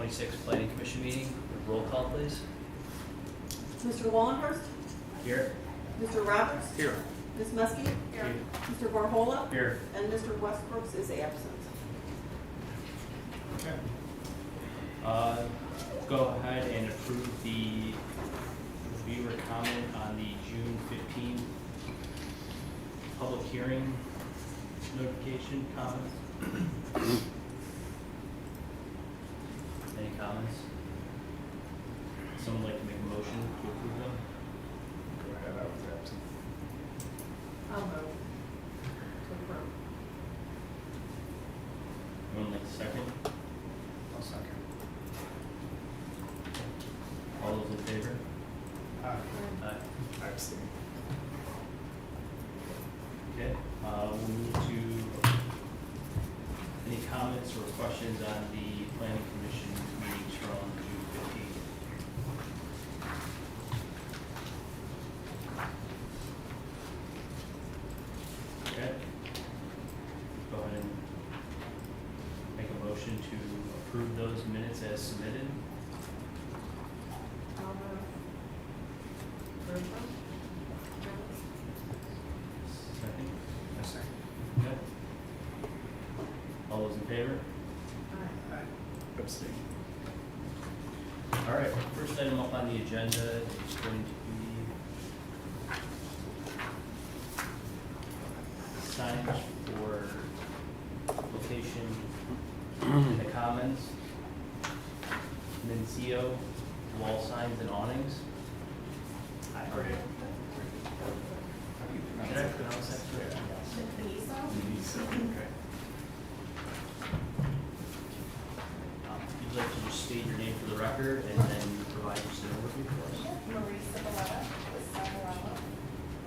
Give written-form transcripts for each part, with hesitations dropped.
2026 Planning Commission meeting. Roll call, please. Mr. Wallenhurst, Here. Mr. Roberts, Here. Ms. Muskie, Here. Mr. Varhola, Here. and Mr. Westbrooks is absent. Okay. Go ahead and approve the review or comment on the June 15th public hearing notification comments. Any comments? Someone like to make a motion to approve them? Go ahead, I was absent. I'll move to approve. Anyone like a second? I'll second. All those in favor? Aye. Aye. I abstain. Okay, we'll move to any comments or questions on the planning commission meetings from June 15th. Okay. Go ahead and make a motion to approve those minutes as submitted. I'll move. Approve them. Second. I second. Okay. All those in favor? Aye. Aye. Abstain. All right, first item up on the agenda is going to be signage for location in the commons, Nuncio, wall signs and awnings. Did I pronounce that correct? Denise, okay. If you'd like to just state your name for the record and then provide just an overview for us. Marisa Belletta with Savarama.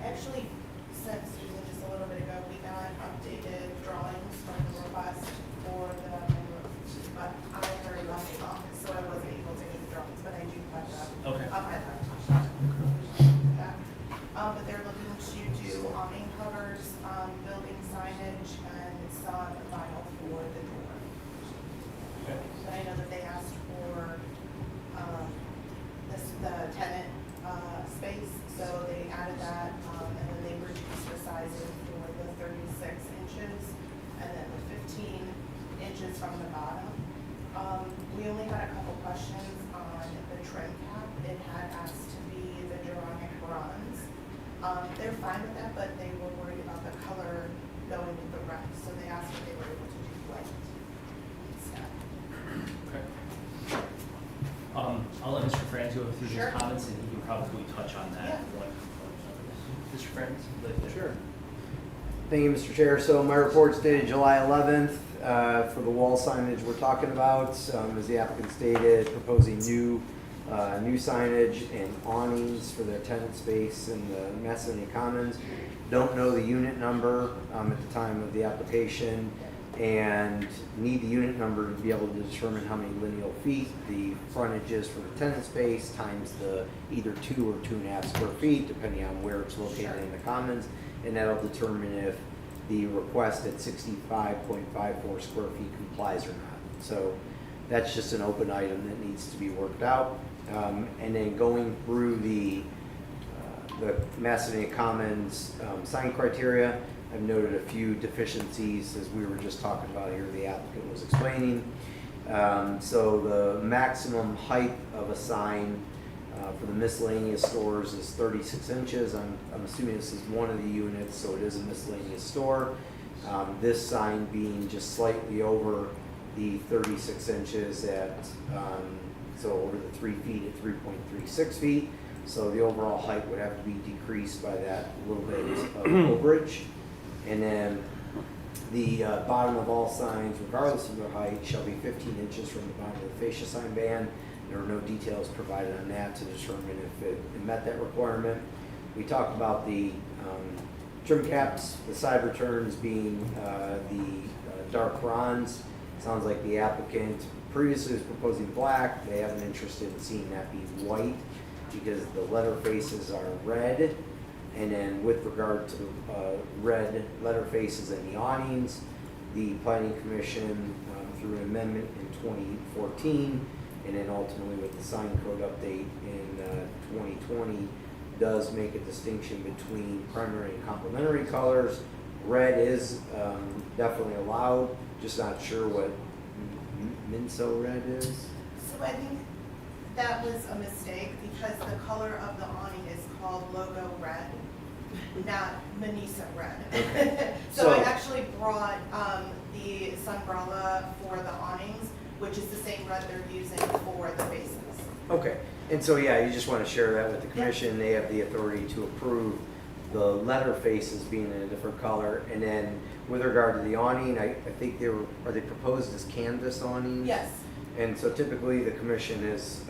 Actually, since just a little bit ago, we got updated drawings from the request for the main roof. But I already left the office, so I wasn't able to get the drawings, but I do have them. Okay. I'll have them. But they're looking to do awning covers, building signage, and some vinyl for the door. Okay. But I know that they asked for, the tenant, space, so they added that, and then they reduced the sizing for the 36 inches, and then the 15 inches from the bottom. We only had a couple questions on the trim cap. It had asked to be the ceramic bronze. They're fine with that, but they were worried about the color going with the rest, so they asked if they were able to do white instead. Okay. I'll let Mr. Franz go through his Sure. comments and he can probably touch on that. Mr. Franz? would you like to- Sure. Thank you, Mr. Chair. So my report's dated July 11th for the wall signage we're talking about. As the applicant stated, proposing new signage and awnings for their tenant space in the Macedonia Commons. Don't know the unit number at the time of the application and need the unit number to be able to determine how many lineal feet the frontage is for the tenant space times the either 2 or 2.5 square feet, depending on where it's located in the commons, and that'll determine if the request at 65.54 square feet complies or not. So that's just an open item that needs to be worked out. And then going through the Macedonia Commons sign criteria, I've noted a few deficiencies as we were just talking about here, the applicant was explaining. So the maximum height of a sign for the miscellaneous stores is 36 inches. I'm assuming this is one of the units, so it is a miscellaneous store. This sign being just slightly over the 36 inches at, so over the 3 feet at 3.36 feet. So the overall height would have to be decreased by that little bit of overage. And then the bottom of all signs, regardless of their height, shall be 15 inches from the bottom of the fascia sign band. There were no details provided on that to determine if it met that requirement. We talked about the trim caps, the side returns being the dark bronze. Sounds like the applicant previously was proposing black. They have an interest in seeing that be white because the letter faces are red. And then with regard to red letter faces and the awnings, the Planning Commission, through an amendment in 2014, and then ultimately with the sign code update in 2020, does make a distinction between primary and complementary colors. Red is definitely allowed, just not sure what Minso red is. So I think that was a mistake because the color of the awning is called logo red, not Manisa red. Okay. So I actually brought the sunbrella for the awnings, which is the same red they're using for the bases. Okay, and so, yeah, you just want to share that with the commission. They have the authority to approve the letter faces being in a different color. And then with regard to the awning, I think are they proposed as canvas awnings? Yes. And so typically the commission is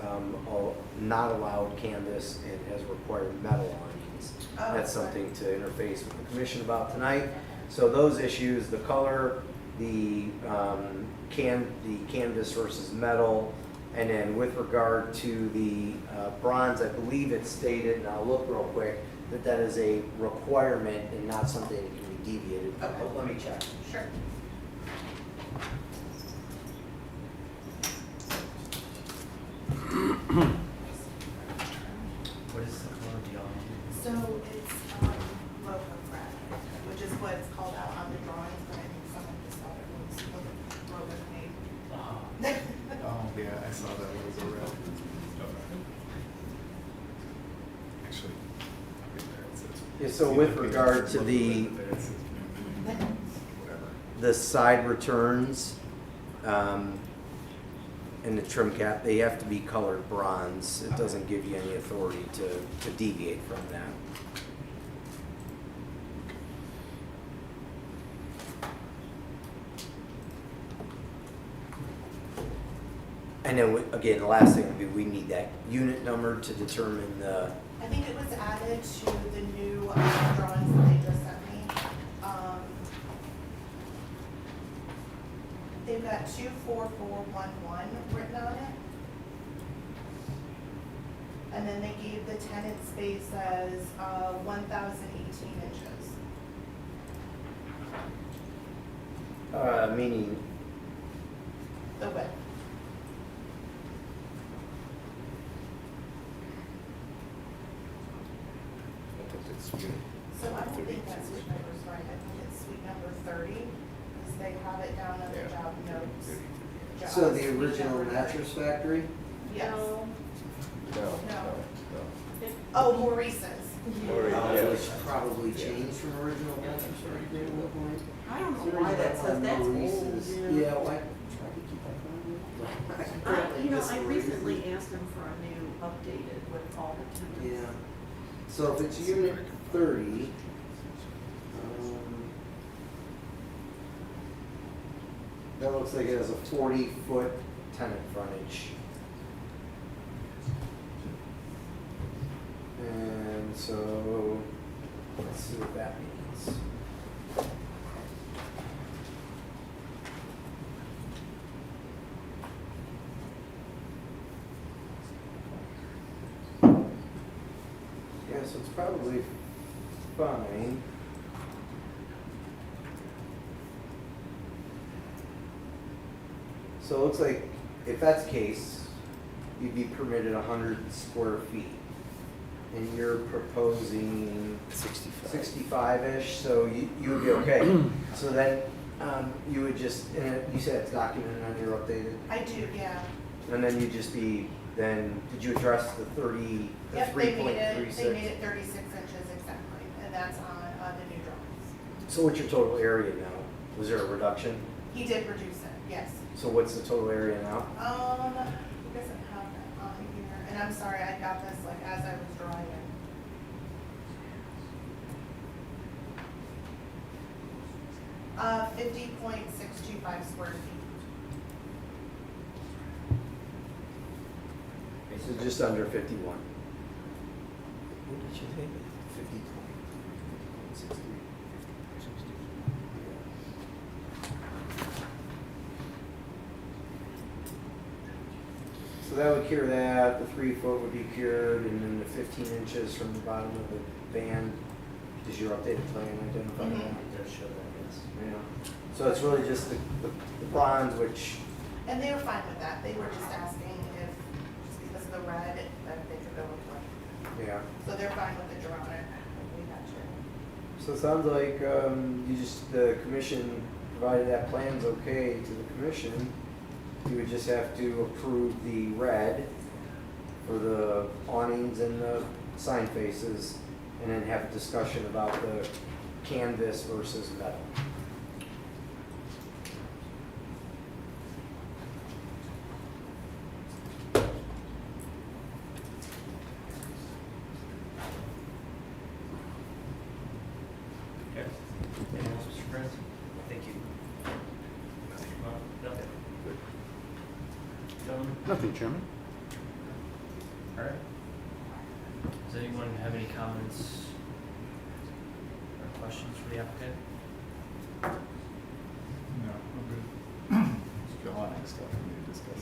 not allowed canvas and has required metal awnings. Oh, That's okay. something to interface with the commission about tonight. So those issues, the color, the canvas versus metal, and then with regard to the bronze, I believe it's stated, and I'll look real quick, that is a requirement and not something that can be deviated. Okay. But let me check. Sure. What is the color of the awning? So it's logo red, which is what it's called out on the drawings, but I think someone just thought it was logo paint. Oh, yeah, I saw that one as a red. Actually, right there it says. Yeah, so with regard to the Whatever. the side returns and the trim cap, they have to be colored bronze. It doesn't give you any authority to deviate from that. And then, again, the last thing would be we need that unit number to determine the, I think it was added to the new drawings that they just sent me. They've got 24411 written on it. And then they gave the tenant space as 1,018 inches. meaning, The width. So I don't think that suite number's right, I think it's suite number 30, because they have it down under job notes. so the Suite original number 30. mattress factory? Yes. No. Oh, Maurice's. Which probably changed from original mattress factory at one point. I don't know why that says that's old. Yeah, why, try to keep that I recently asked them for a new updated with all the Yeah, tenants. so if it's unit 30, that looks like it has a 40-foot tenant frontage. And so, let's see what that means. Yeah, so it's probably fine. So it looks like if that's the case, you'd be permitted 100 square feet. And you're proposing 65-ish, so you would be okay. So then you would just, and you said it's documented on your updated? I do, yeah. And then you'd just be, then, did you address the 30, the Yep, 3.36? they made it 36 inches exactly, and that's on the new drawings. So what's your total area now? Was there a reduction? He did reduce it, yes. So what's the total area now? He doesn't have that on here, and I'm sorry, I got this like as I was drawing it. Uh, 50.625 square feet. So just under 51. What did you say? 50. So that would cure that, the 3 foot would be cured, and then the 15 inches from the bottom of the band. Does your updated plan identify Mhm. that? It does show that, yes. Yeah. So it's really just the bronze, which, And they were fine with that, they were just asking if red that they could go with white. Yeah. So they're fine with the Geronic. We got you. So it sounds like the commission, provided that plan's okay to the commission, you would just have to approve the red for the awnings and the sign faces, and then have a discussion about the canvas versus metal. Okay. Anyone else, Mr. Prince? Thank you. Nothing. Gentlemen? Nothing, Chairman. All right. Does anyone have any comments or questions for the applicant? No, I'm good. Go on, next stuff we need to discuss.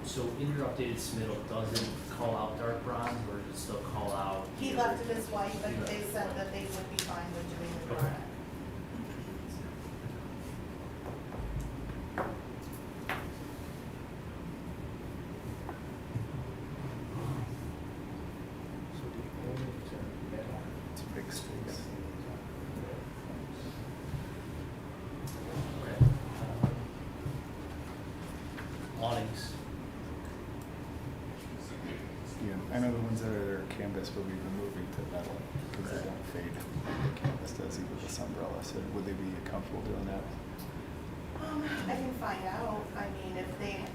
So in your updated submittal, does it call out dark bronze, or does it still call out? He left it as white, but they said that they would be fine with doing the Okay. Geronic. It's a big space. Okay. Awnings. Yeah, I know the ones that are canvas will be moving to metal because they don't fade like canvas does either with this umbrella. So would they be comfortable doing that? I can find out. I mean, if they're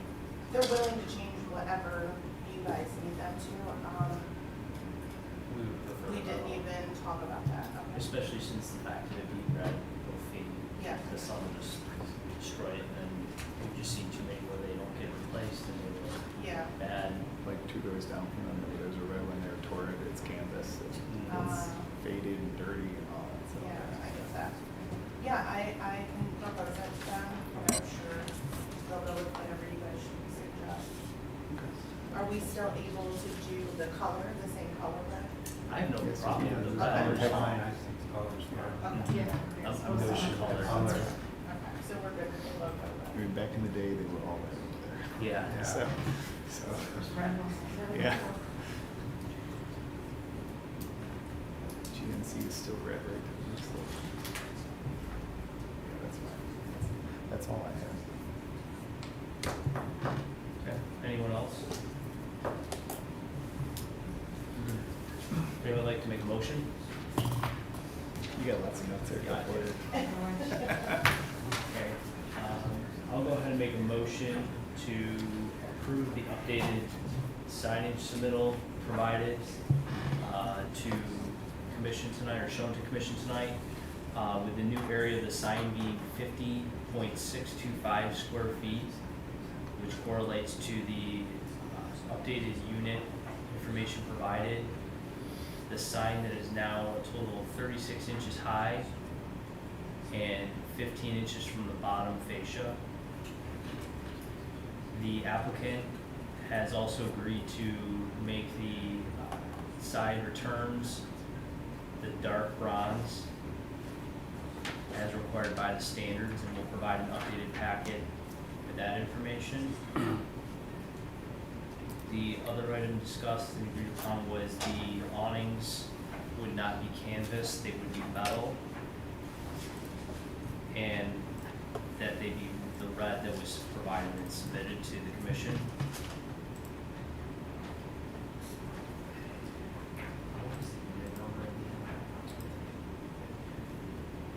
willing to change whatever you guys need them to. We would prefer. We didn't metal, even talk about that. Okay. Especially since the fact that it being red will fade. Yeah. The sun will just destroy it, and then we've just seen too many where they don't get replaced and they look Yeah. bad. Like 2 doors down from them, there's a red one there, tore it, it's canvas. It's faded and dirty and all that. So. Yeah, I get that. Yeah, I can propose that to them. I'm sure they'll go with whatever you guys suggest. Okay. Are we still able to do the color, the same color red? I have no Yes, problem yeah, with the that. color's It's fine. fine. Okay. Yeah. I'm no issue with color. Okay, so we're good with the logo I red. mean, back in the day, they were all red over there. Yeah. So yeah. GNC is still red, right? It's still- Yeah, that's fine. That's all I have. Okay, anyone else? Anyone like to make a motion? You got lots of notes there. Go Got for it. it. Okay, I'll go ahead and make a motion to approve the updated signage submittal provided to commission tonight, or shown to commission tonight, with the new area of the sign being 50.625 square feet, which correlates to the updated unit information provided. The sign that is now a total of 36 inches high and 15 inches from the bottom fascia. The applicant has also agreed to make the side returns the dark bronze as required by the standards, and will provide an updated packet with that information. The other item discussed and agreed upon was the awnings would not be canvas, they would be metal. And that they be the red that was provided and submitted to the commission.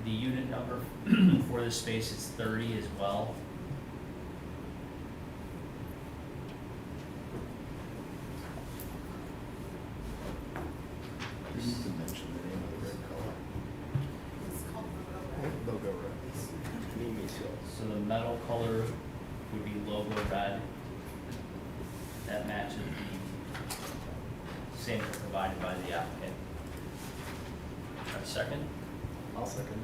The unit number for this space is 30 as well. You need to mention the name of the red color. It's called logo red. Logo red. So the metal color would be logo red. That matches the same provided by the applicant. A second? I'll second.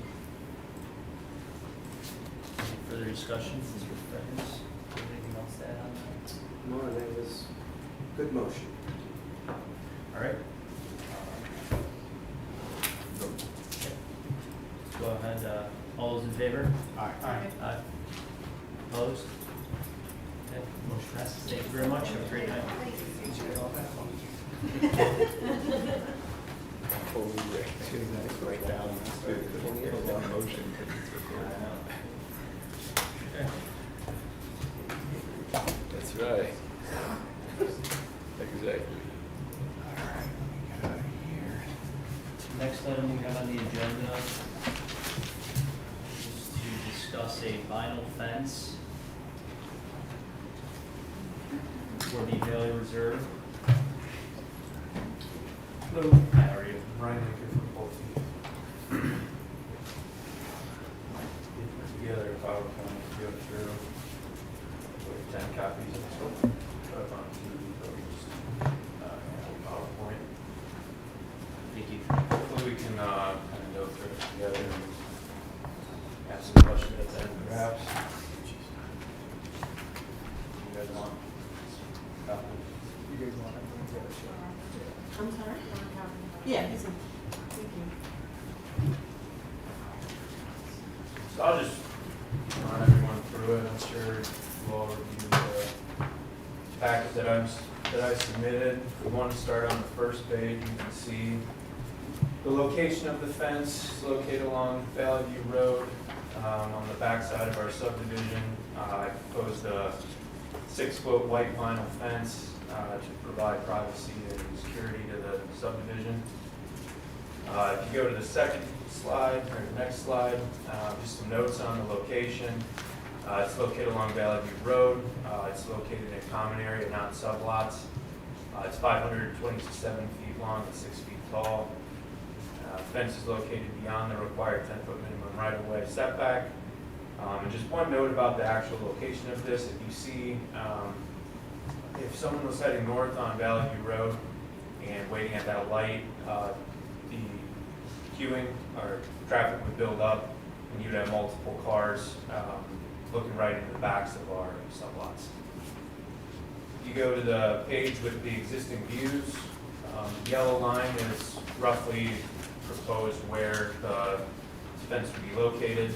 Any further discussion, Mr. Friends? Anything else to add on that? No, that was good motion. All right. Go ahead, all those in favor? Aye. Aye. Opposed? Okay, motion passes. Thank you very much. Have a great night. Thank you. Totally write down a long motion because it's recorded. That's right. Exactly. Alright, let me get out of here. Next item we have on the agenda is to discuss a vinyl fence for the Bailey Reserve. Hello. Hi, how are you? Ryan Baker from Pulte. Put together a PowerPoint to go through with 10 copies of this, put up on TV, but we just have a PowerPoint. Thank you. Hopefully we can kind of go through it together and ask some questions at the end perhaps. You guys want copies? You guys want everyone to get a shot? I'm sorry? Yeah, he's in. Thank you. So I'll just run everyone through it. I'm sure you all reviewed the packet that I submitted. We want to start on the first page. You can see the location of the fence. It's located along Valley View Road on the backside of our subdivision. I proposed a 6-foot white vinyl fence to provide privacy and security to the subdivision. If you go to the second slide, or the next slide, just some notes on the location. It's located along Valley View Road. It's located in a common area, not sublots. It's 527 feet long and 6 feet tall. Fence is located beyond the required 10-foot minimum right-of-way setback. And just one note about the actual location of this. If you see, if someone was heading north on Valley View Road and waiting at that light, the queuing or traffic would build up and you'd have multiple cars looking right into the backs of our sublots. If you go to the page with the existing views, the yellow line is roughly proposed where the fence would be located.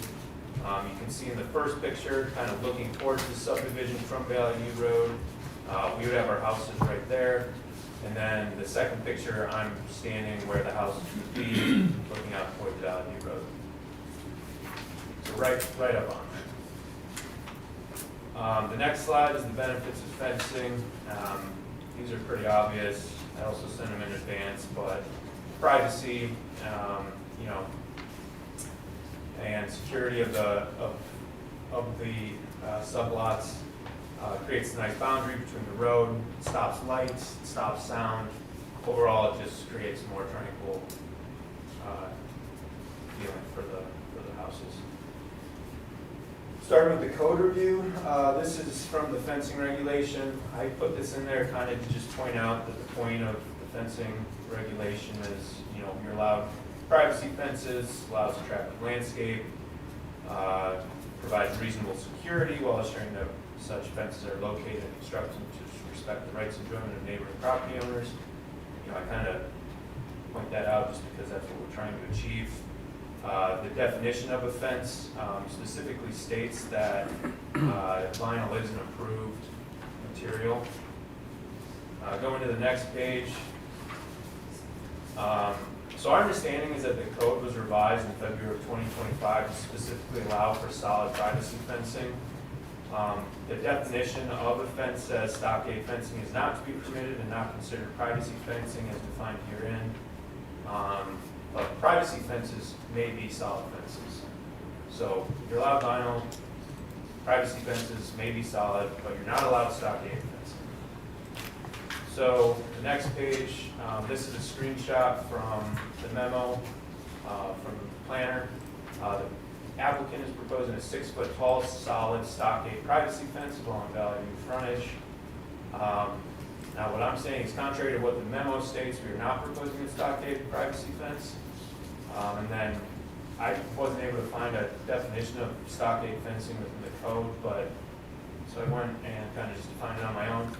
You can see in the first picture, kind of looking towards the subdivision from Valley View Road, we would have our houses right there. And then the second picture, I'm standing where the houses would be, looking out towards Valley View Road. So right up on there. The next slide is the benefits of fencing. These are pretty obvious. I also sent them in advance, but privacy, you know, and security of the sublots. Creates a nice boundary between the road, stops lights, stops sound. Overall, it just creates a more tranquil feeling for the houses. Starting with the code review, this is from the fencing regulation. I put this in there kind of to just point out that the point of the fencing regulation is, you know, you're allowed privacy fences, allows a traffic landscape, provides reasonable security while assuring that such fences are located and constructed to respect the rights and enjoyment of neighboring property owners. You know, I kind of point that out just because that's what we're trying to achieve. The definition of a fence specifically states that vinyl is an approved material. Going to the next page. So our understanding is that the code was revised in February of 2025 to specifically allow for solid privacy fencing. The definition of a fence says stockade fencing is not to be permitted and not considered privacy fencing as defined herein. But privacy fences may be solid fences. So you're allowed vinyl, privacy fences may be solid, but you're not allowed stockade fencing. So the next page, this is a screenshot from the memo from the planner. The applicant is proposing a 6-foot tall, solid stockade privacy fence along Valley View frontage. Now what I'm saying is contrary to what the memo states, we are not proposing a stockade privacy fence. And then I wasn't able to find a definition of stockade fencing within the code, but so I went and kind of just defined it on my own.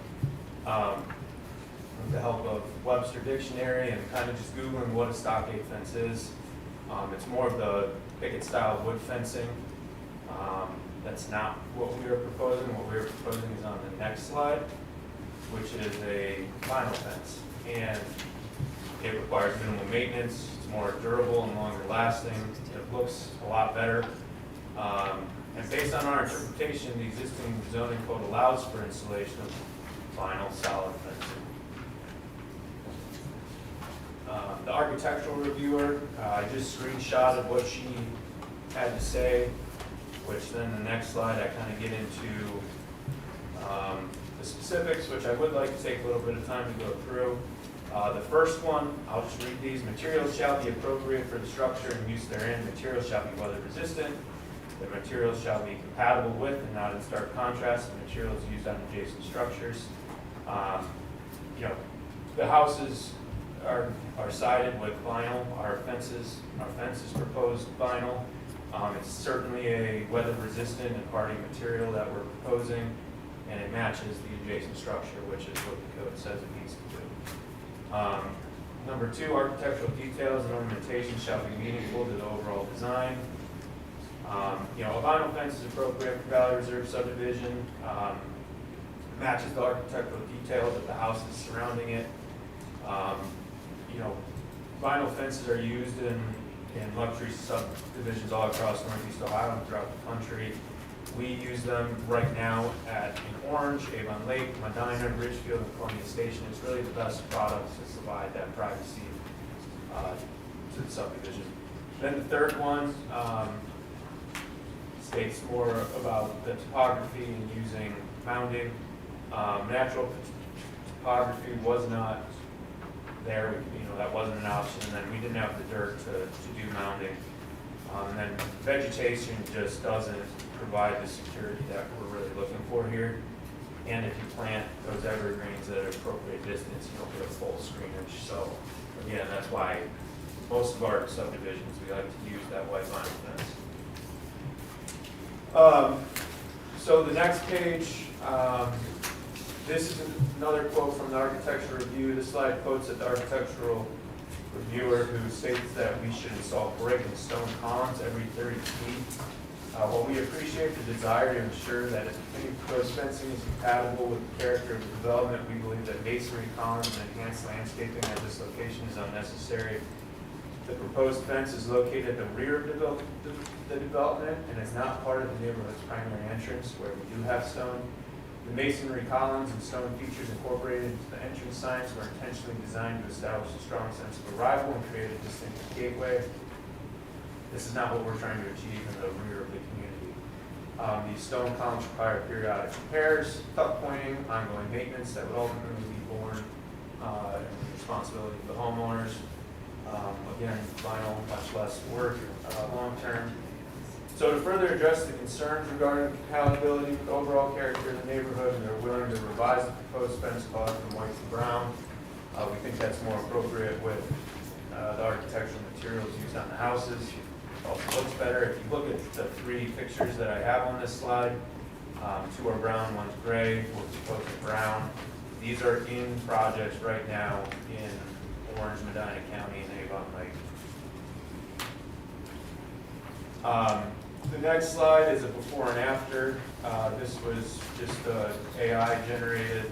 With the help of Webster Dictionary and kind of just Googling what a stockade fence is. It's more of the picket style wood fencing. That's not what we are proposing. What we are proposing is on the next slide, which is a vinyl fence. And It requires minimal maintenance, it's more durable and longer lasting, it looks a lot better. And based on our interpretation, the existing zoning code allows for installation of vinyl solid fencing. The architectural reviewer, I just screenshotted what she had to say, which then the next slide I kind of get into the specifics, which I would like to take a little bit of time to go through. The first one, I'll just read these. Materials shall be appropriate for the structure and use therein. Materials shall be weather resistant. The materials shall be compatible with and not in stark contrast to materials used on adjacent structures. The houses are sided with vinyl. Our fence is proposed vinyl. It's certainly a weather resistant and hardy material that we're proposing, and it matches the adjacent structure, which is what the code says it needs to do. Number two, architectural details and ornamentation shall be meaningful to the overall design. A vinyl fence is appropriate for Valley Reserve subdivision, matches the architectural details of the houses surrounding it. Vinyl fences are used in luxury subdivisions all across Northeast Ohio and throughout the country. We use them right now in Orange, Avon Lake, Medina, Ridgefield, and Columbia Station. It's really the best product to provide that privacy to the subdivision. Then the third one states more about the topography and using mounding. Natural topography was not there, that wasn't an option, and then we didn't have the dirt to do mounding. And then vegetation just doesn't provide the security that we're really looking for here. And if you plant those evergreens at an appropriate distance, you don't get a full screenage. So again, that's why most of our subdivisions, we like to use that white vinyl fence. So the next page, this is another quote from the architectural review. This slide quotes at the architectural reviewer who states that we should install brick and stone columns every 30 feet. While we appreciate the desire to ensure that any proposed fencing is compatible with the character of the development, we believe that masonry columns and enhanced landscaping at this location is unnecessary. The proposed fence is located at the rear of the development and is not part of the neighborhood's primary entrance where we do have stone. The masonry columns and stone features incorporated into the entrance signs were intentionally designed to establish a strong sense of arrival and create a distinctive gateway. This is not what we're trying to achieve in the rear of the community. These stone columns require periodic repairs, tuck pointing, ongoing maintenance that would ultimately be borne and the responsibility of the homeowners. Again, vinyl, much less work long term. So to further address the concerns regarding compatibility with the overall character of the neighborhood, and they're willing to revise the proposed fence color from white to brown. We think that's more appropriate with the architectural materials used on the houses. It also looks better. If you look at the three pictures that I have on this slide, two are brown, one's gray, we're proposing brown. These are in projects right now in Orange, Medina County, and Avon Lake. The next slide is a before and after. This was just AI generated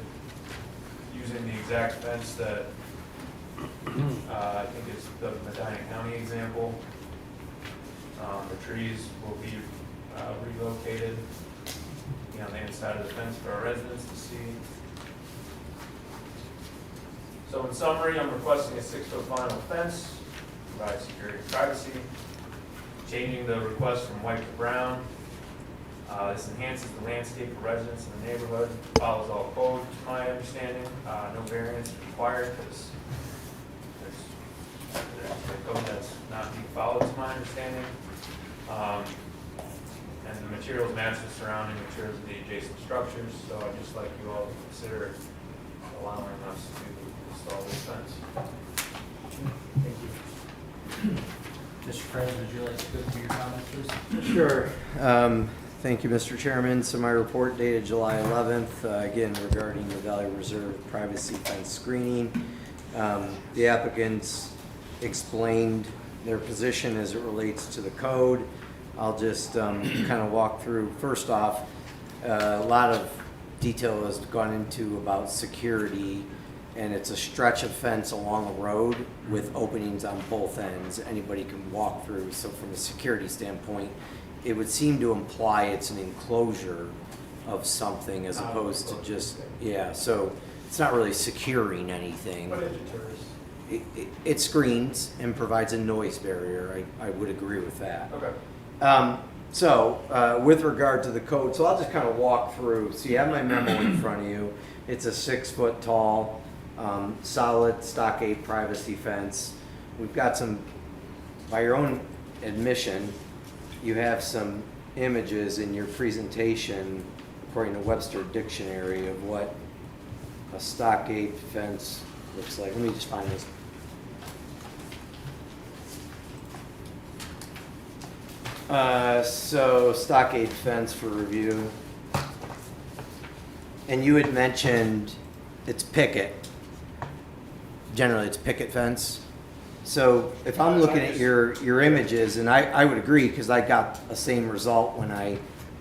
using the exact fence that I think is the Medina County example. The trees will be relocated on the inside of the fence for our residents to see. So in summary, I'm requesting a 6-foot vinyl fence, provide security and privacy. Changing the request from white to brown. This enhances the landscape for residents in the neighborhood, follows all code, to my understanding. No variance required because there's a code that's not being followed, to my understanding. And the materials match the surrounding materials of the adjacent structures, so I'd just like you all to consider allowing us to install this fence. Thank you. Mr. Franz, would you like to go through your comments, please? Sure. Thank you, Mr. Chairman. So my report dated July 11th, again regarding the Valley Reserve privacy fence screening. The applicants explained their position as it relates to the code. I'll just kind of walk through. First off, a lot of detail has gone into about security and it's a stretch of fence along a road with openings on both ends. Anybody can walk through. So from a security standpoint, it would seem to imply it's an enclosure of something as opposed to just, yeah, so it's not really securing anything. But it deters. It screens and provides a noise barrier. I would agree with that. Okay. So with regard to the code, so I'll just kind of walk through. So you have my memo in front of you. It's a 6-foot tall, solid stockade privacy fence. We've got some, by your own admission, you have some images in your presentation, according to Webster Dictionary, of what a stockade fence looks like. Let me just find this. So stockade fence for review. And you had mentioned it's picket. Generally, it's picket fence. So if I'm looking at your images, and I would agree, because I got the same result when I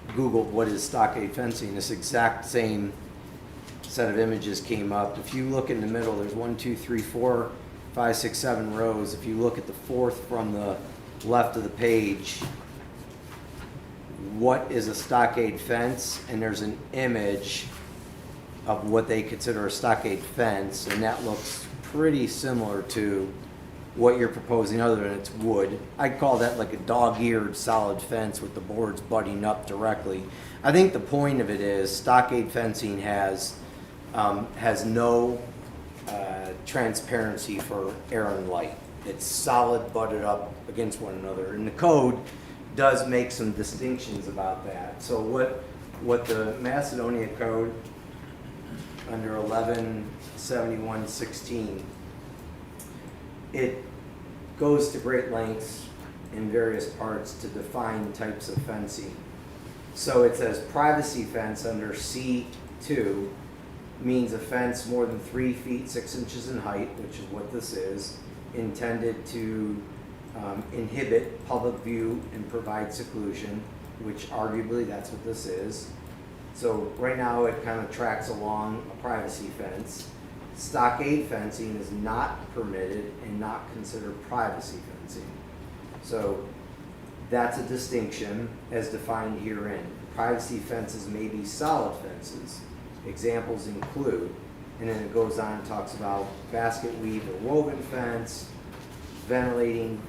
Googled what is stockade fencing. This exact same set of images came up. If you look in the middle, there's 1, 2, 3, 4, 5, 6, 7 rows. If you look at the fourth from the left of the page, what is a stockade fence? And there's an image of what they consider a stockade fence, and that looks pretty similar to what you're proposing, other than it's wood. I'd call that like a dog-eared solid fence with the boards butting up directly. I think the point of it is stockade fencing has no transparency for air and light. It's solid, butted up against one another, and the code does make some distinctions about that. So what the Macedonia code under 1171:16, it goes to great lengths in various parts to define types of fencing. So it says privacy fence under C2 means a fence more than 3 feet 6 inches in height, which is what this is, intended to inhibit public view and provide seclusion, which arguably that's what this is. So right now it kind of tracks along a privacy fence. Stockade fencing is not permitted and not considered privacy fencing. So that's a distinction as defined herein. Privacy fences may be solid fences. Examples include, and then it goes on and talks about basket weave or woven fence, ventilating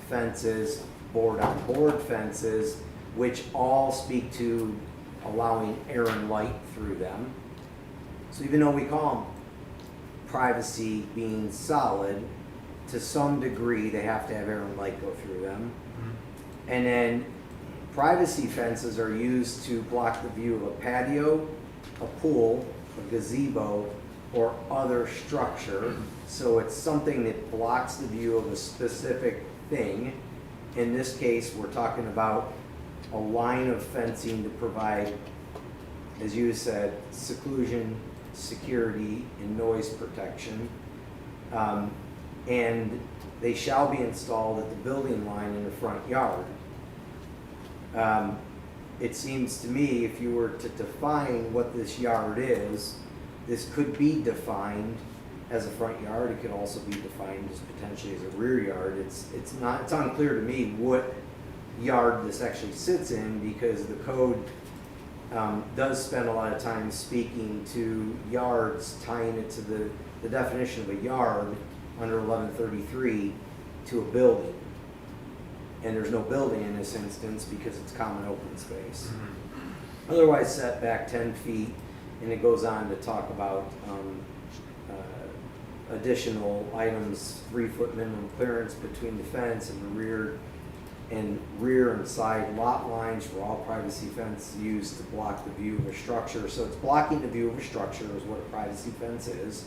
fences, board-on-board fences, which all speak to allowing air and light through them. So even though we call them privacy being solid, to some degree they have to have air and light go through them. And then privacy fences are used to block the view of a patio, a pool, a gazebo, or other structure. So it's something that blocks the view of a specific thing. In this case, we're talking about a line of fencing to provide, as you said, seclusion, security, and noise protection. And they shall be installed at the building line in the front yard. It seems to me, if you were to define what this yard is, this could be defined as a front yard. It could also be defined as potentially as a rear yard. It's unclear to me what yard this actually sits in, because the code does spend a lot of time speaking to yards, tying it to the definition of a yard under 1133 to a building. And there's no building in this instance because it's common open space. Otherwise set back 10 feet, and it goes on to talk about additional items, 3-foot minimum clearance between the fence and the rear and side lot lines for all privacy fence used to block the view of a structure. So it's blocking the view of a structure is what a privacy fence is.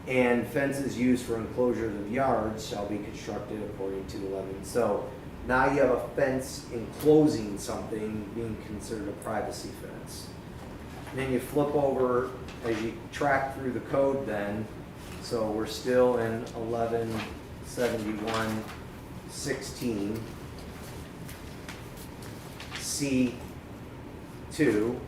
And fences used for enclosures of yards shall be constructed according to 11. So now you have a fence enclosing something being considered a privacy fence. And then you flip over as you track through the code then. So we're still in 1171:16 C2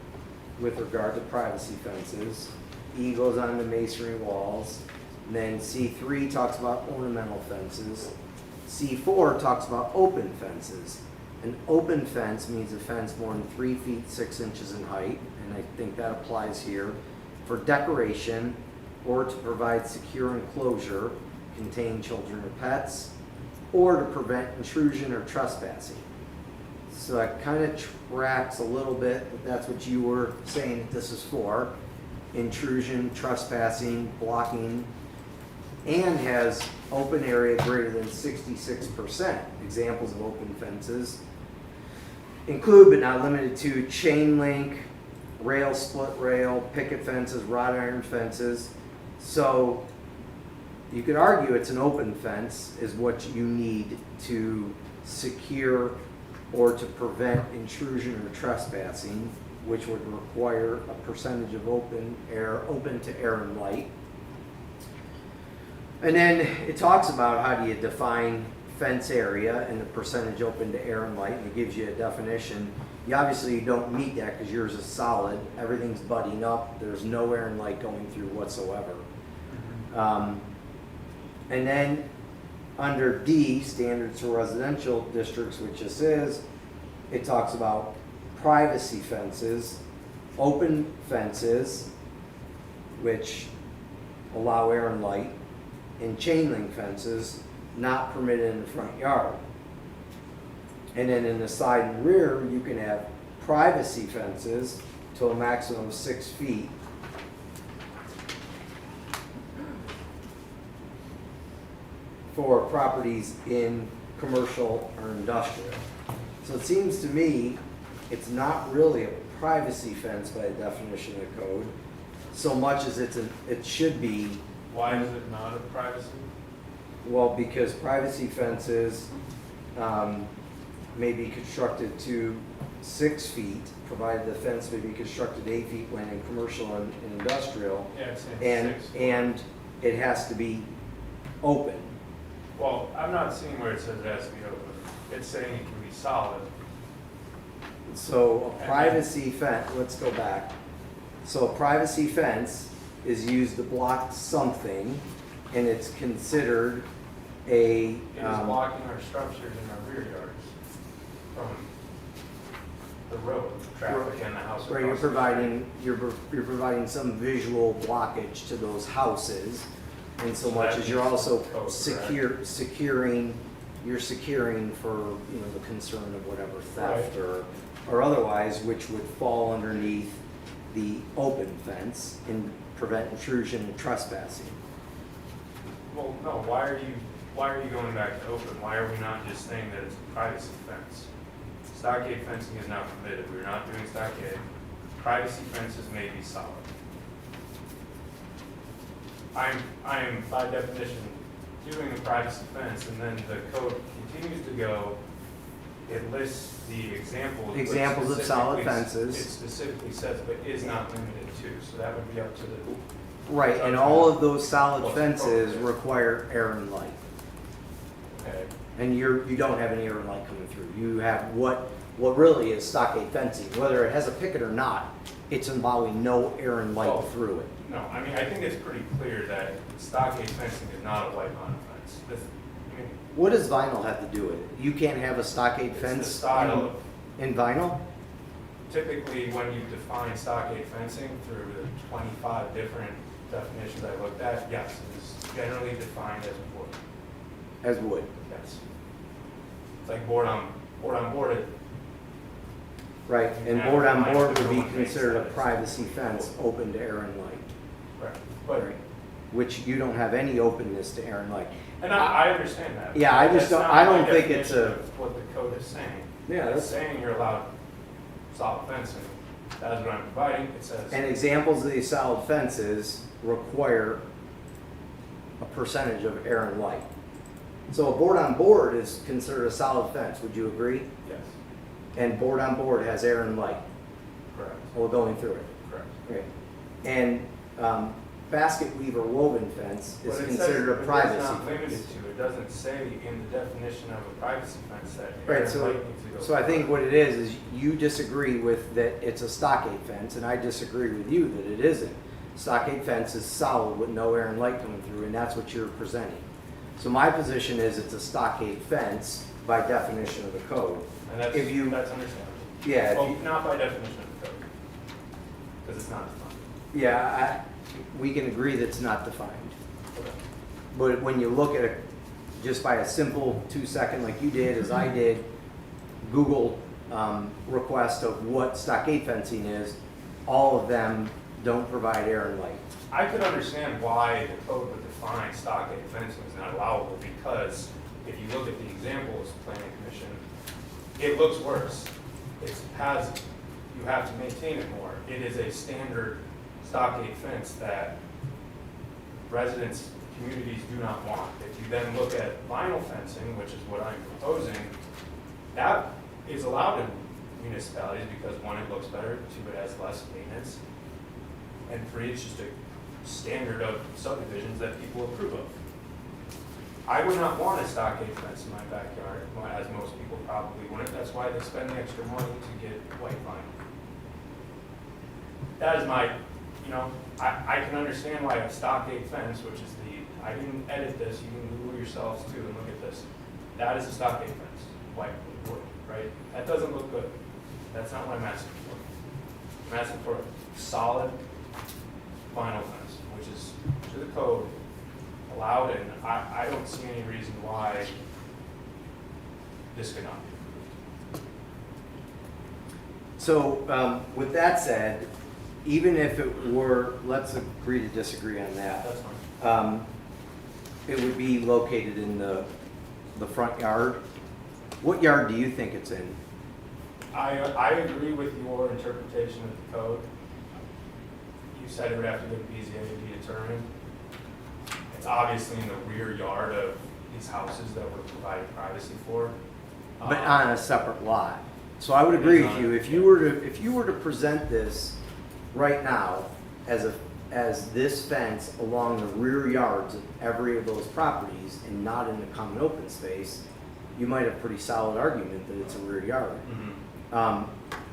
with regard to privacy fences. E goes on to masonry walls. And then C3 talks about ornamental fences. C4 talks about open fences. An open fence means a fence more than 3 feet 6 inches in height, and I think that applies here, for decoration or to provide secure enclosure, contain children or pets, or to prevent intrusion or trespassing. So that kind of tracks a little bit, but that's what you were saying that this is for. Intrusion, trespassing, blocking, and has open area greater than 66%. Examples of open fences include but not limited to chain link, rail, split rail, picket fences, wrought iron fences. So you could argue it's an open fence is what you need to secure or to prevent intrusion or trespassing, which would require a percentage of open to air and light. And then it talks about how do you define fence area and the percentage open to air and light, and it gives you a definition. You obviously don't meet that because yours is solid. Everything's budding up. There's no air and light going through whatsoever. And then under D, standards for residential districts, which this is, it talks about privacy fences, open fences, which allow air and light, and chain link fences not permitted in the front yard. And then in the side and rear, you can have privacy fences to a maximum of 6 feet. For properties in commercial or industrial. So it seems to me it's not really a privacy fence by the definition of the code, so much as it should be. Why is it not a privacy? Well, because privacy fences may be constructed to 6 feet, provided the fence may be constructed 8 feet when in commercial and industrial. Yeah, it's saying 6. And it has to be open. Well, I'm not seeing where it says it has to be open. It's saying it can be solid. So a privacy fence, let's go back. So a privacy fence is used to block something, and it's considered a. It is blocking our structures in our rear yards from the road, traffic, and the house. Right, you're providing some visual blockage to those houses, and so much as you're also securing for, you know, the concern of whatever theft or otherwise, which would fall underneath the open fence and prevent intrusion and trespassing. Well, no, why are you going back to open? Why are we not just saying that it's a privacy fence? Stockade fencing is not permitted. We're not doing stockade. Privacy fences may be solid. I am by definition doing a privacy fence, and then the code continues to go. It lists the examples of solid fences. It specifically says, but is not limited to. So that would be up to the. Right, and all of those solid fences require air and light. Okay. And you don't have any air and light coming through. You have what really is stockade fencing. Whether it has a picket or not, it's involving no air and light through it. No, I mean, I think it's pretty clear that stockade fencing is not a white vinyl fence. What does vinyl have to do with it? You can't have a stockade It's fence the style in vinyl? Typically, when you define stockade fencing through the 25 different definitions I looked at, yes, it is generally defined as wood. As wood. Yes. It's like board on board. Right, and Yeah, board on mine board too, would be one makes considered a sense. privacy fence open to air and light. Right. But, Right. Which you don't have any openness to air and light. and I understand that. Yeah, I just That's don't- not I don't my think it's definition a- of what the code is saying. Yeah, It's that's, saying you're allowed solid fencing. That's what I'm providing. It says. and examples of these solid fences require a percentage of air and light. So a board on board is considered a solid fence, would you agree? Yes, And board on board has air and light, correct, all going through it. correct. Okay. And basket weaver woven fence is But it considered says- a but privacy It's not limited fence. to, it doesn't say in the definition of a privacy fence that air Right, and so, light needs to go. so I think what it is you disagree with that it's a stockade fence, and I disagree with you that it isn't. stockade fence is solid with no air and light coming through, and that's what you're presenting. So my position is it's a stockade fence by definition of the code. And that's, If you- that's understandable. Yeah, if Well, you- not by definition of the code, because it's not defined. Yeah, we can agree that it's not defined. Okay. But when you look at it just by a simple 2-second like you did, as I did, Google request of what stockade fencing is, all of them don't provide air and light. I could understand why the code would define stockade fencing is not allowable, because if you look at the examples, planning commission, it looks worse. It has, you have to maintain it more. It is a standard stockade fence that residents, communities do not want. If you then look at vinyl fencing, which is what I'm proposing, that is allowed in municipalities because one, it looks better, two, it has less maintenance, and three, it's just a standard of subdivisions that people approve of. I would not want a stockade fence in my backyard, well, as most people probably wouldn't. That's why they spend the extra money to get white vinyl. That is my, you know, I can understand why a stockade fence, which is the, I didn't edit this, you can Google yourselves too and look at this. That is a stockade fence, white wood, right? That doesn't look good. That's not what I'm asking for. I'm asking for a solid vinyl fence, which is to the code, allowed, and I don't see any reason why this could not be approved. So with that said, even if it were, let's agree to disagree on that. That's fine. It would be located in the front yard. What yard do you think it's in? I agree with your interpretation of the code. You said it would have to go to BZA to be determined. It's obviously in the rear yard of these houses that we're providing privacy for. But on a separate lot. So I would agree with you, if you were to present this right now as this fence along the rear yards of every of those properties and not in the common open space, you might have a pretty solid argument that it's a rear yard. Mhm.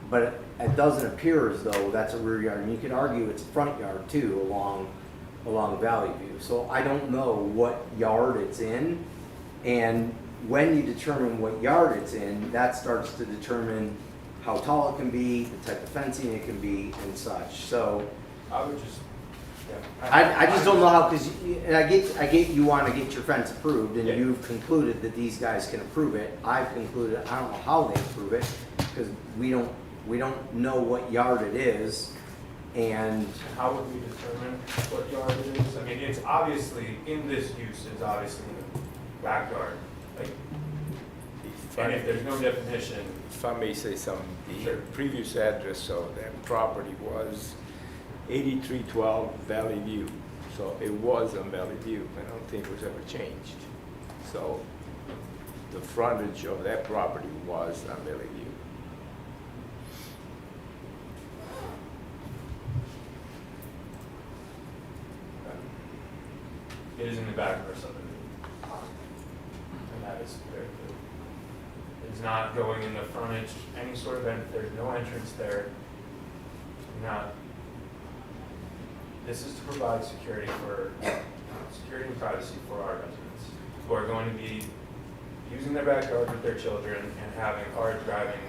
But it doesn't appear as though that's a rear yard, and you could argue it's a front yard too along Valley View. So I don't know what yard it's in, and when you determine what yard it's in, that starts to determine how tall it can be, the type of fencing it can be, and such. So I would just, yeah. I just don't know how, because, and I get you want to get your fence approved, and Yeah. you've concluded that these guys can approve it. I've concluded, I don't know how they approve it, because we don't know what yard it is, and How would we determine what yard it is? I mean, it's obviously, in this use, it's obviously in the backyard. Like, and if there's no definition, If I may say something, the Sure. previous address of that property was 8312 Valley View. So it was on Valley View. I don't think it was ever changed. So the frontage of that property was on Valley View. it is in the back of our subdivision. And that is very good. It's not going in the frontage, any sort of, there's no entrance there. Not, this is to provide security and privacy for our residents who are going to be using their backyard with their children and having cars driving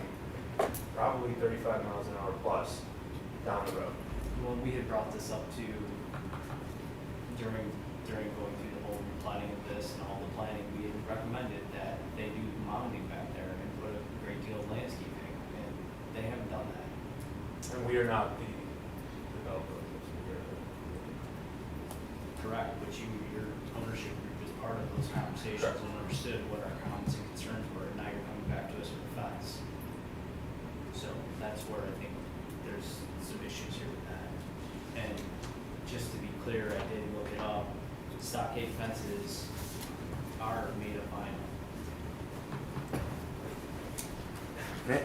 probably 35 miles an hour plus down the road. Well, we had brought this up too during going through the whole planning of this and all the planning, we had recommended that they do mounding back there and put a great deal of landscaping, and they haven't done that. And we are not the developer of this. We are Correct, but your ownership group is part of those conversations Correct. and understood what our comments and concerns were, and now you're coming back to us with a fence. So that's where I think there's some issues here with that. And just to be clear, I did look it up, stockade fences are made of vinyl.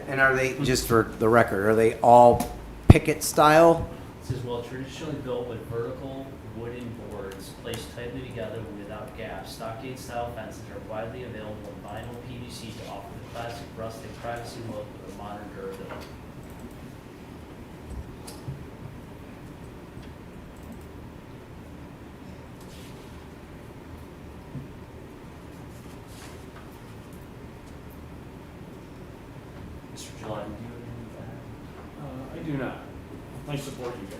And are they, just for the record, are they all picket style? It says, well, traditionally built with vertical wooden boards placed tightly together without gaps, stockade style fences are widely available in vinyl PVC to offer the classic rustic privacy look with a modern durability. We do not. I support you guys.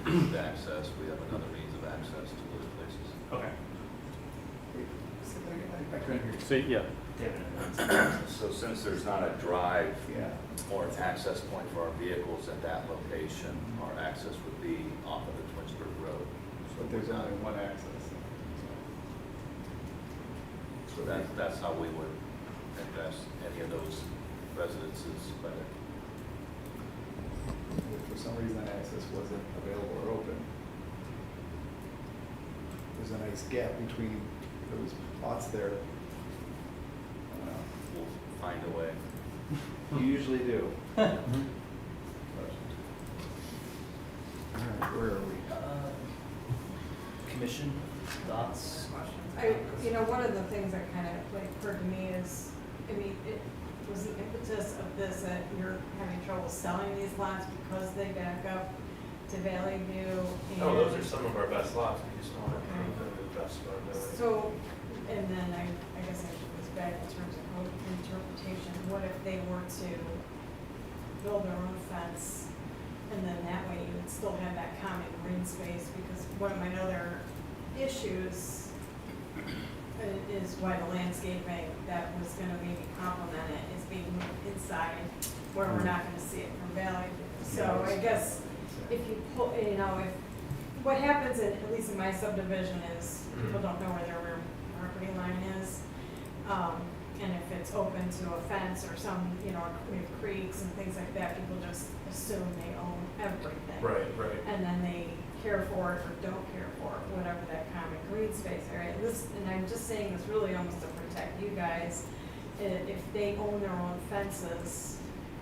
With access, we have another means of access to those places. Okay. I couldn't hear you. So, yeah. So since there's not a drive Yeah. or an access point for our vehicles at that location, our access would be off of the Twinsburg Road. But there's only one access. So that's how we would address any of those residences, whether If for some reason that access wasn't available or open, there's a nice gap between those plots there. I don't know. we'll find a way. You usually do. All right, where are we? Commission, thoughts? One of the things that kind of occurred to me is, it was the impetus of this that you're having trouble selling these lots because they back up to Valley View and. Oh, those are some of our best lots, we just want to improve them to the best of our ability. So, and then I guess I should was back in terms of code interpretation, what if they were to build their own fence? And then that way you would still have that common green space, because one of my other issues is why the landscaping that was gonna maybe complement it is being moved inside where we're not gonna see it from Valley View. So I guess if you pull, if, what happens at least in my subdivision is people don't know where their rear property line is. And if it's open to a fence or some, we have creeks and things like that, people just assume they own everything. Right. And then they care for it or don't care for it, whatever that common green space area. And I'm just saying this really almost to protect you guys. If they own their own fences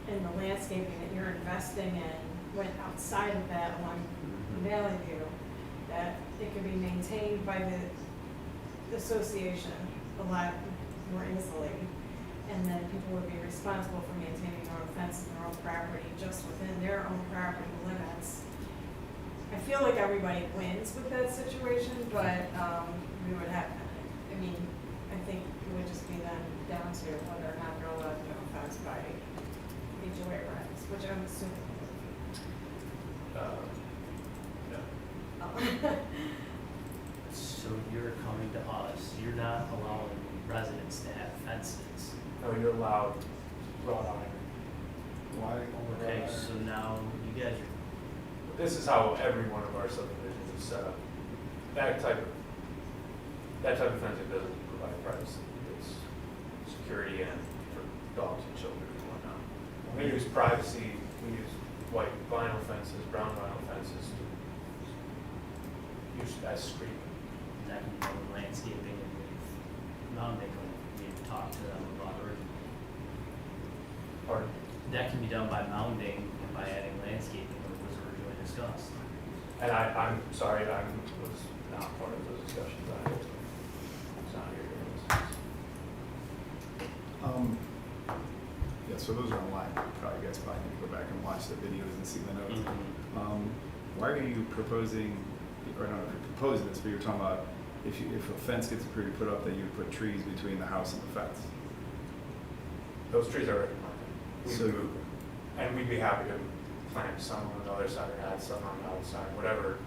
and the landscaping that you're investing in went outside of that along Valley View, that it could be maintained by the association a lot more easily. And then people would be responsible for maintaining their own fences and their own property just within their own property limits. I feel like everybody wins with that situation, but we would have, I think it would just be then down to whether or not they're allowed to have a fence by HOA regs, which I'm assuming. No. So you're coming to us, you're not allowing residents to have fences. No, you're allowed wrought iron. Why? Okay, so now you guys are, This is how every one of our subdivisions is set up. That type of fencing doesn't provide privacy. It's security and for dogs and children and whatnot. When we use privacy, we use white vinyl fences, brown vinyl fences, used as screening. that can be done with landscaping and with mounting, we've talked to them about originally. Or That can be done by mounding and by adding landscaping, what was originally discussed. And I'm sorry, I was not part of those discussions. I was not here during this. Yeah, so those are online. You guys probably need to go back and watch the videos and see the notes. Why are you proposing, or I don't know if you're proposing this, but you're talking about if a fence gets approved, you put up that you put trees between the house and the fence? Those trees are already planted. We So- moved them. And we'd be happy to plant some on the other side or add some on the outside, whatever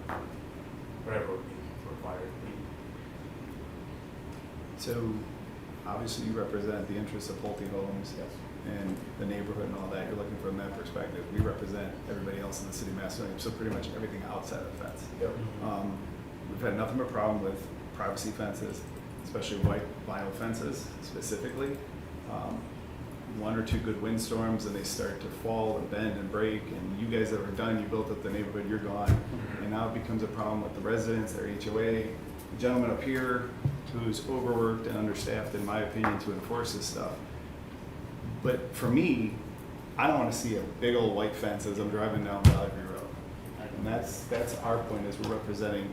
would be required. So obviously you represent the interests of Pulte Homes and the neighborhood and all that. You're looking from that perspective. We represent everybody else in the city of Macedonia, so pretty much everything outside of the fence. Yep. We've had nothing but problem with privacy fences, especially white vinyl fences specifically. One or two good windstorms and they start to fall and bend and break, and you guys that were done, you built up the neighborhood, you're gone. And now it becomes a problem with the residents, their HOA. The gentleman up here who's overworked and understaffed, in my opinion, to enforce this stuff. But for me, I don't want to see a big old white fence as I'm driving down Valley View Road. And that's our point, is we're representing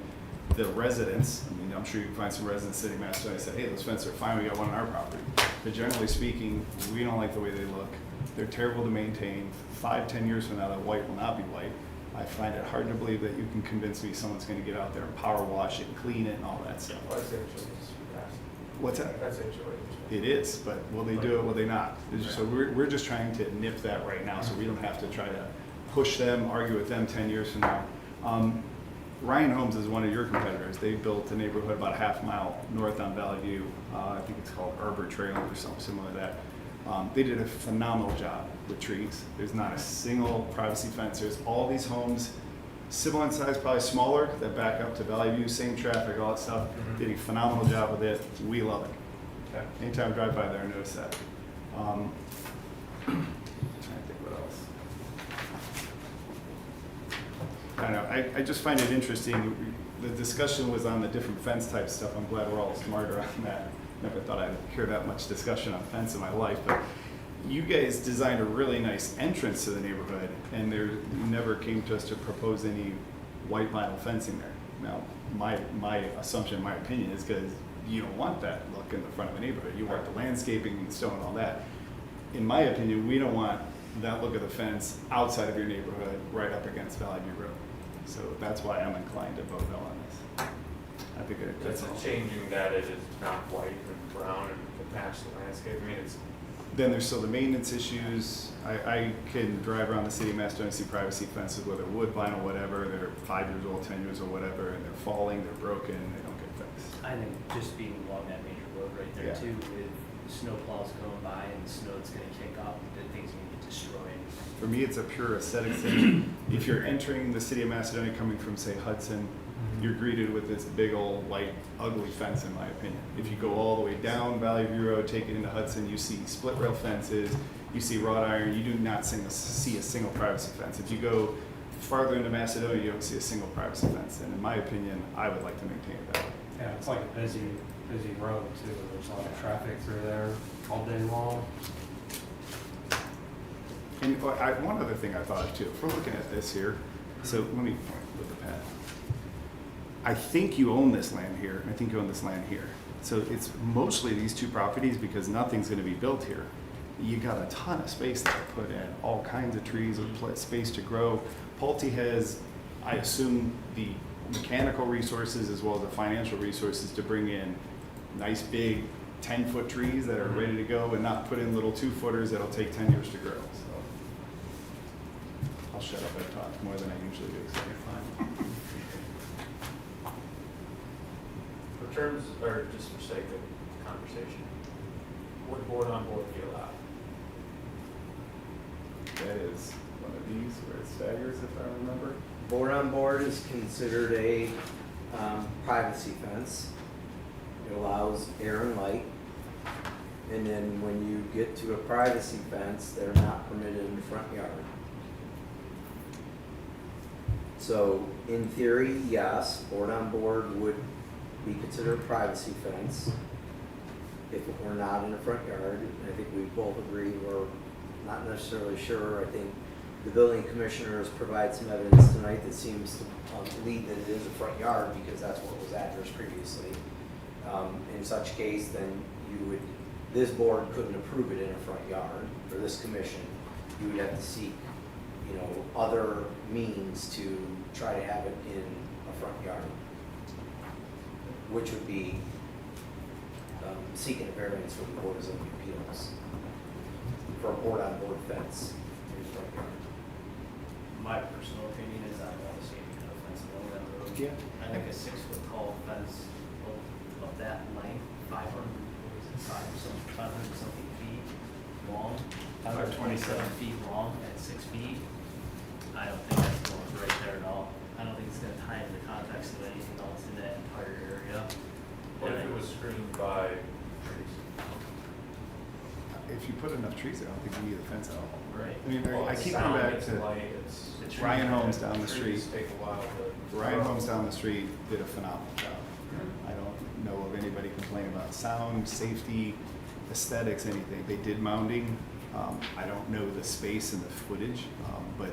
the residents. I mean, I'm sure you can find some residents sitting in Macedonia and say, hey, those fences are fine, we got one on our property. But generally speaking, we don't like the way they look. They're terrible to maintain. 5-10 years from now, that white will not be white. I find it hard to believe that you can convince me someone's gonna get out there and power wash it, clean it, and all that stuff. Well, I say it's fast. What's that? That's HOA. It is, but will they do it, will they not? So we're just trying to nip that right now, so we don't have to try to push them, argue with them 10 years from now. Ryan Homes is one of your competitors. They built a neighborhood about a half mile north on Valley View. I think it's called Arbor Trail or something similar to that. They did a phenomenal job with trees. There's not a single privacy fence. There's all these homes, similar in size, probably smaller, that back up to Valley View, same traffic, all that stuff. Did a phenomenal job with it. We love it. Okay. Anytime I drive by there, I notice that. Trying to think what else. I don't know. I just find it interesting. The discussion was on the different fence type stuff. I'm glad we're all smarter on that. Never thought I'd hear that much discussion on fence in my life, but you guys designed a really nice entrance to the neighborhood, and you never came to us to propose any white vinyl fencing there. Now, my assumption, my opinion is because you don't want that look in the front of the neighborhood. You want the landscaping and stone and all that. In my opinion, we don't want that look of the fence outside of your neighborhood right up against Valley View Road. So that's why I'm inclined to vote no on this. I think that's all. It's changing that it is not white and brown and to match the landscape. I mean, it's, Then there's still the maintenance issues. I can drive around the city of Macedonia and see privacy fences, whether wood, vinyl, whatever. They're 5 years old, 10 years old, whatever, and they're falling, they're broken, they don't get fixed. I think just being along that major road right there Yeah. too, with snow plows going by and the snow that's gonna kick up, the thing's gonna get destroyed. For me, it's a pure aesthetic thing. If you're entering the city of Macedonia coming from, say, Hudson, you're greeted with this big old white ugly fence, in my opinion. If you go all the way down Valley View Road, take it into Hudson, you see split rail fences, you see wrought iron, you do not see a single privacy fence. If you go farther into Macedonia, you don't see a single privacy fence. And in my opinion, I would like to maintain it that way. Yeah, it's like a busy road too. There's a lot of traffic through there all day long. And one other thing I thought of too, if we're looking at this here, so let me point with the pen. I think you own this land here, and I think you own this land here. So it's mostly these two properties because nothing's gonna be built here. You got a ton of space there to put in, all kinds of trees with space to grow. Pulte has, I assume, the mechanical resources as well as the financial resources to bring in nice big 10-foot trees that are ready to go and not put in little 2-footers that'll take 10 years to grow. So I'll shut up, I've talked more than I usually do, so you're fine. for terms, or just for sake of conversation, what board on board do you allow? That is one of these where it staggers, if I remember. Board on board is considered a privacy fence. It allows air and light. And then when you get to a privacy fence, they're not permitted in the front yard. So in theory, yes, board on board would be considered a privacy fence if it were not in the front yard. And I think we both agree we're not necessarily sure. I think the building commissioners provide some evidence tonight that seems to lead that it is a front yard because that's what was addressed previously. In such case, then this board couldn't approve it in a front yard, or this commission. You would have to seek, other means to try to have it in a front yard, which would be seeking a variance from the Board of Zoning Appeals for a board-on-board fence in the front yard. My personal opinion is I don't want to see any kind of fence along that road. Yeah. I think a 6-foot tall fence of that length, 500 something feet long, 527 feet long at 6 feet. I don't think that's going right there at all. I don't think it's going to tie into the context of anything else in that entire area. What if it was screened by trees? If you put enough trees there, I don't think you need a fence at all. Right. I mean, Well, I it's keep sound, coming back it's to light, it's. The trees Ryan are- Homes down the street. Trees take a while to. Ryan Homes down the street did a phenomenal job. I don't know of anybody complaining about sound, safety, aesthetics, anything. They did mounding. I don't know the space and the footage, but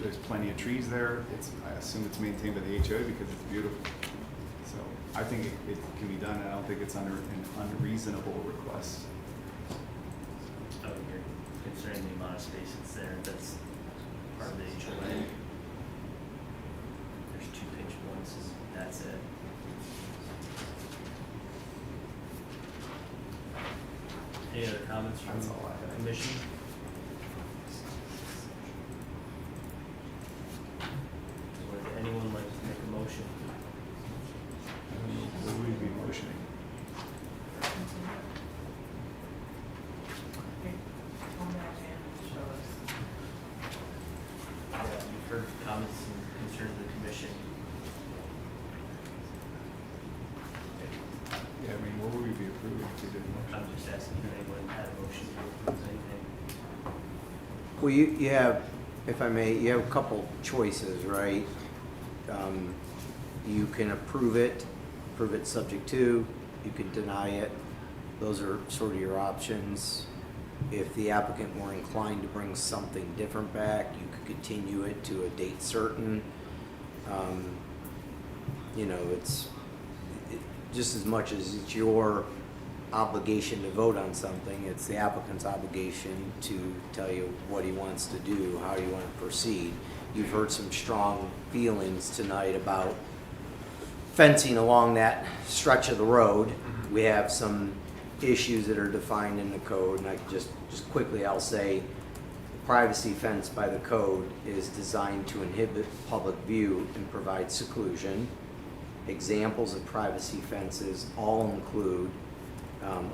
there's plenty of trees there. I assume it's maintained by the HOA because it's beautiful. So I think it can be done. I don't think it's an unreasonable request. I would agree, considering the amount of space that's there, that's part of the HOA. There's 2 pinch points, and that's it. Any other comments from That's all I the have. commission? Would anyone like to make a motion? What would we be motioning? Come back and show us. You've heard comments and concerns of the commission. Yeah, I mean, what would we be approving if we did a motion? I'm just asking if anyone had a motion to approve anything. Well, you have, if I may, you have a couple choices, right? You can approve it subject to, you can deny it. Those are sort of your options. If the applicant were inclined to bring something different back, you could continue it to a date certain. You know, it's just as much as it's your obligation to vote on something, it's the applicant's obligation to tell you what he wants to do, how you want to proceed. You've heard some strong feelings tonight about fencing along that stretch of the road. We have some issues that are defined in the code, and I can just quickly, I'll say, the privacy fence by the code is designed to inhibit public view and provide seclusion. Examples of privacy fences all include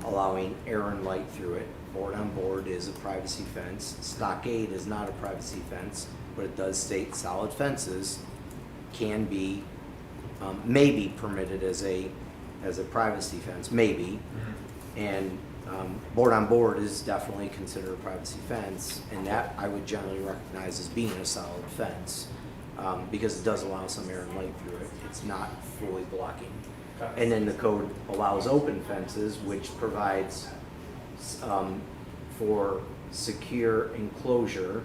allowing air and light through it. Board on board is a privacy fence. Stockade is not a privacy fence, but it does state solid fences can be, may be permitted as a privacy fence, maybe. And board on board is definitely considered a privacy fence, and that I would generally recognize as being a solid fence, because it does allow some air and light through it. It's not fully blocking. And then the code allows open fences, which provides for secure enclosure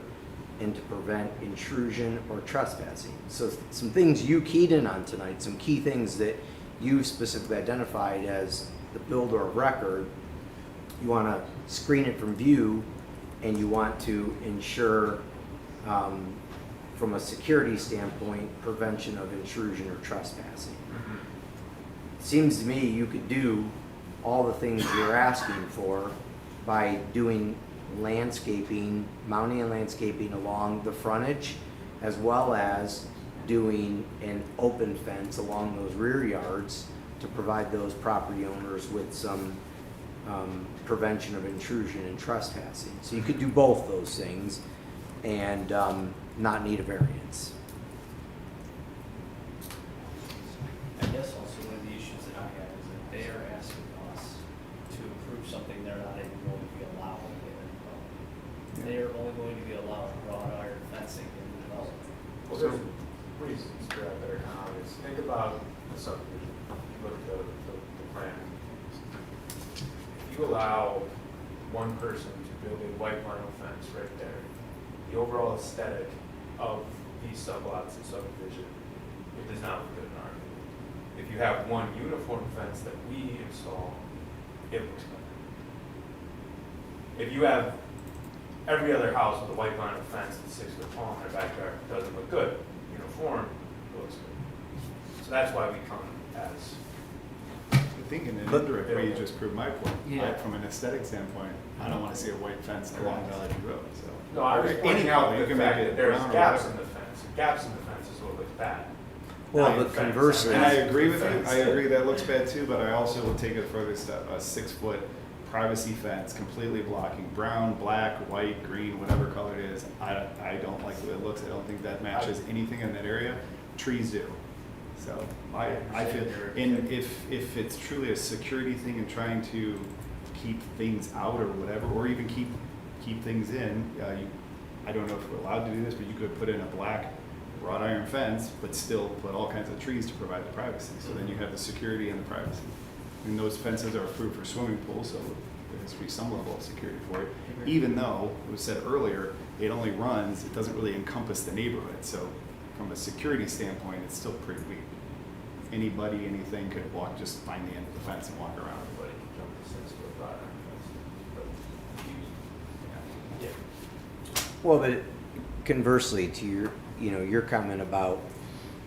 and to prevent intrusion or trespassing. So some things you keyed in on tonight, some key things that you specifically identified as the builder of record. You want to screen it from view, and you want to ensure, from a security standpoint, prevention of intrusion or trespassing. Seems to me you could do all the things you're asking for by doing landscaping, mounting and landscaping along the frontage, as well as doing an open fence along those rear yards to provide those property owners with some prevention of intrusion and trespassing. So you could do both those things and not need a variance. I guess also one of the issues that I have is that they are asking us to approve something they're not even going to be allowing in the development. They are only going to be allowing wrought iron fencing in the development. Well, there's reasons for that that are kind of obvious. Think about the subdivision, look at the plan. If you allow one person to build a white vinyl fence right there, the overall aesthetic of these sublots and subdivision, it does not look good in our opinion. If you have one uniform fence that we install, it looks better. If you have every other house with a white vinyl fence that's 6 foot tall in their backyard, it doesn't look good. Uniform, it looks good. So that's why we come as. I think in an indirect way, you just proved my point. Yeah. Like, from an aesthetic standpoint, I don't want to see a white fence along Valley View Road, so. No, I was Any pointing out color, you the can fact make it that there's brown or gaps in whatever. the fence. Gaps in the fence is what looks bad. Well, Not but the fence. conversely- And I agree with you, Fence. I agree that looks bad too, but I also will take it a further step, a 6-foot privacy fence completely blocking brown, black, white, green, whatever color it is. I don't like the way it looks, I don't think that matches anything in that area. Trees do. So I feel, and if it's truly a security thing and trying to keep things out or whatever, or even keep things in, I don't know if we're allowed to do this, but you could put in a black wrought iron fence, but still put all kinds of trees to provide the privacy. So then you have the security and the privacy. And those fences are approved for swimming pools, so there has to be some level of security for it. Even though, it was said earlier, it only runs, it doesn't really encompass the neighborhood. So from a security standpoint, it's still pretty weak. Anybody, anything could walk, just find the end of the fence and walk around. Everybody can jump the 6 foot wrought iron fence. But yeah. Well, but conversely to your comment about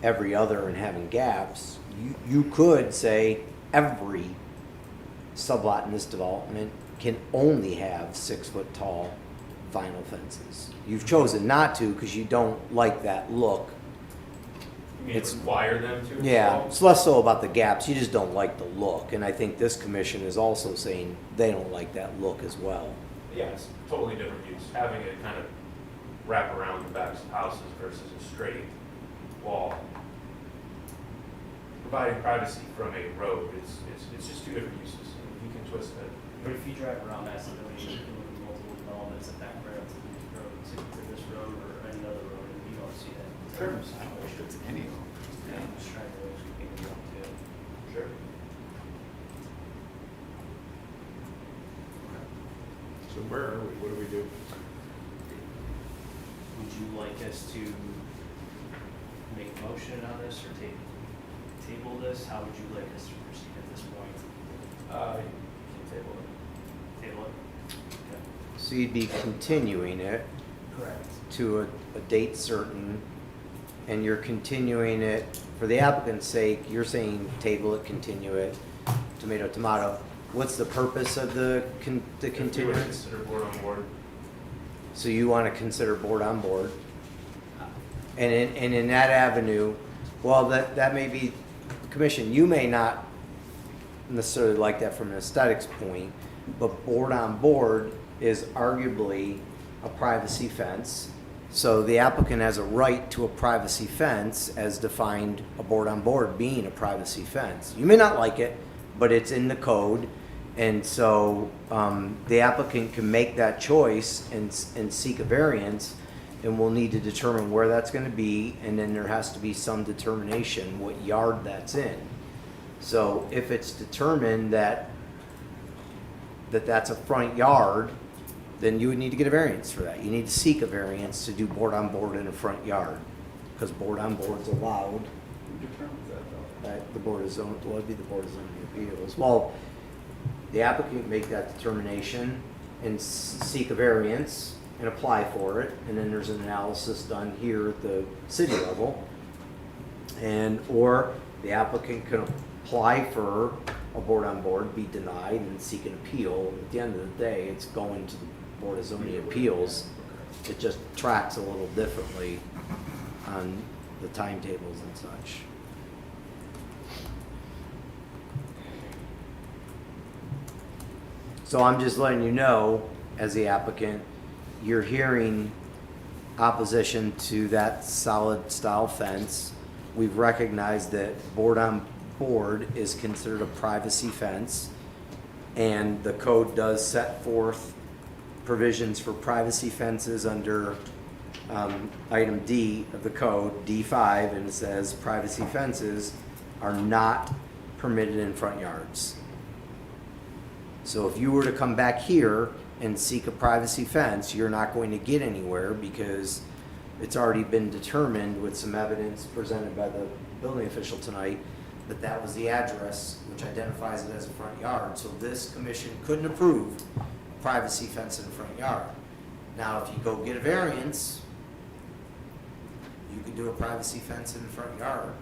every other and having gaps, you could say every sublot in this development can only have 6-foot tall vinyl fences. You've chosen not to because you don't like that look. You mean It's- require them to? Yeah, install? it's less so about the gaps, you just don't like the look, and I think this commission is also saying they don't like that look as well. Yeah, it's totally different use, having it kind of wrap around the backs of houses versus a straight wall. Providing privacy from a road it's just two different uses, and you can twist it. But if you drive around Macedonia, you can look at multiple developments that back right up to the road, to this road or any other road, and you don't see that. Sure. It's any. Yeah, I'm just trying to always keep it up too. Sure. So where are we? What do we do? Would you like us to make a motion on this or table this? How would you like us to proceed at this point? You can table it. Table it? Okay. So you'd be continuing it Correct. to a date certain, and you're continuing it, for the applicant's sake, you're saying table it, continue it, tomato, tomato. What's the purpose of the If we would continuance? consider board on board. So you want to consider board on board? And in that avenue, well, that may be, commission, you may not necessarily like that from an aesthetics point, but board on board is arguably a privacy fence. So the applicant has a right to a privacy fence as defined, a board on board being a privacy fence. You may not like it, but it's in the code. And so the applicant can make that choice and seek a variance, and we'll need to determine where that's going to be, and then there has to be some determination what yard that's in. So if it's determined that that's a front yard, then you would need to get a variance for that. You need to seek a variance to do board on board in a front yard, because board on board's allowed. Who determines that though? The board of zoning, well, it'd be the board of zoning appeals. Well, the applicant can make that determination and seek a variance and apply for it, and then there's an analysis done here at the city level. Or the applicant can apply for a board on board, be denied, and seek an appeal. At the end of the day, it's going to the Board of Zoning Appeals. It just tracks a little differently on the timetables and such. So I'm just letting you know, as the applicant, you're hearing opposition to that solid style fence. We've recognized that board on board is considered a privacy fence, and the code does set forth provisions for privacy fences under item D of the code, D5, and it says privacy fences are not permitted in front yards. So if you were to come back here and seek a privacy fence, you're not going to get anywhere because it's already been determined with some evidence presented by the building official tonight that that was the address which identifies it as a front yard. So this commission couldn't approve a privacy fence in the front yard. Now, if you go get a variance, you could do a privacy fence in the front yard,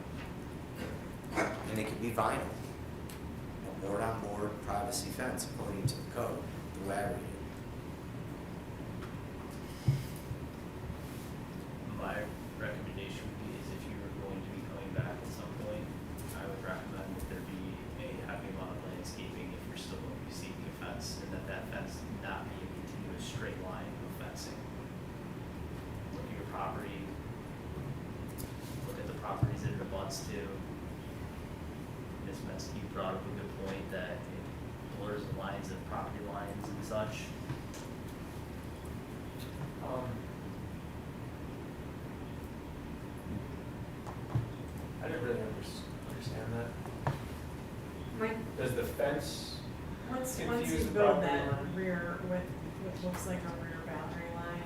and it could be vinyl. A board on board privacy fence according to the code, the way I read it. My recommendation would be is if you were going to be coming back at some point, I would recommend that there be a happy amount of landscaping if you're still going to be seeking a fence, and that fence not be a continuous straight line of fencing. Look at your property, look at the properties that it abuts to. Ms. Metsky brought up a good point that it blurs the lines of property lines and such. I didn't really understand that. Mike, Does the fence, once you confuse the build property that line? rear with what looks like a rear boundary line,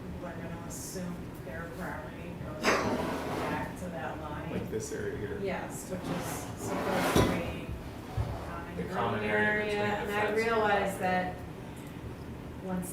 people are gonna assume their property goes back to that line. Like this area here? Yes, which is supposed to be The a common common area area, between the and I fence and the realize property. that once